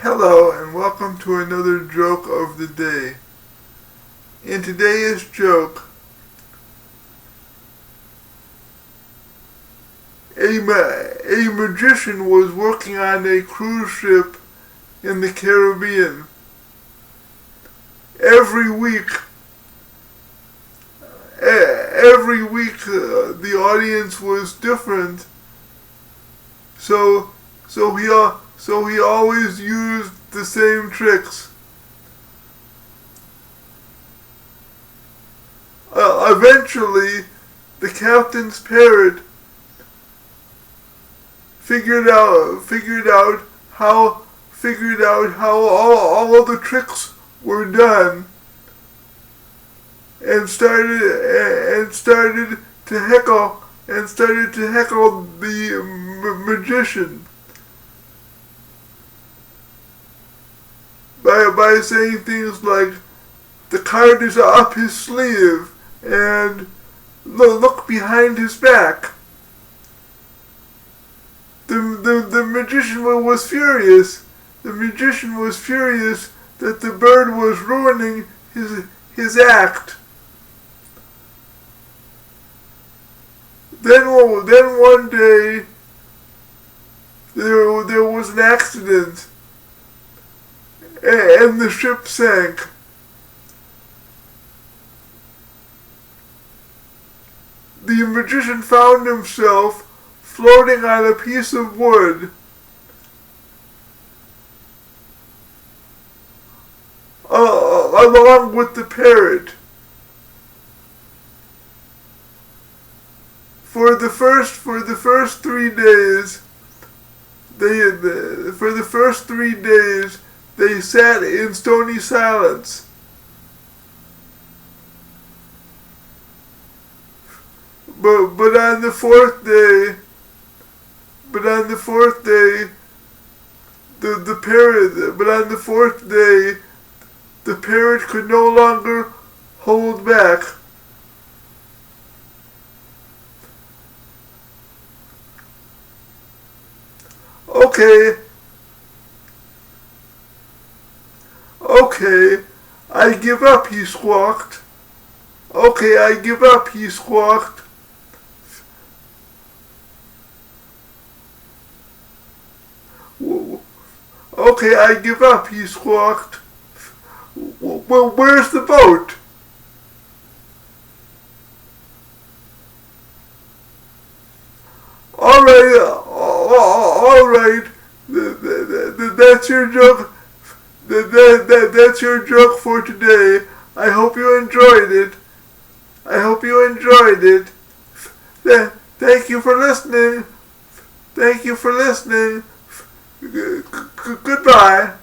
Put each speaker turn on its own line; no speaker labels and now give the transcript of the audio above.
Hello and welcome to another joke of the day. In today's joke, a magician was working on a cruise ship in the Caribbean. Every week, the audience was different. So he always used the same tricks. Eventually, the captain's parrot figured out how all of the tricks were done, and started to heckle the magician by saying things like, "The card is up his sleeve," and "Look behind his back." The magician was furious. The magician was furious that the bird was ruining his act. Then one day there was an accident, and the ship sank. The magician found himself floating on a piece of wood, along with the parrot. For the first 3 days, they sat in stony silence. But on the fourth day, the parrot could no longer hold back. Okay, I give up, he squawked. "Okay, I give up," he squawked. "Okay, I give up," he squawked. "Well, where's the boat?" All right. That's your joke. That's your joke for today. I hope you enjoyed it. Thank you for listening. Goodbye.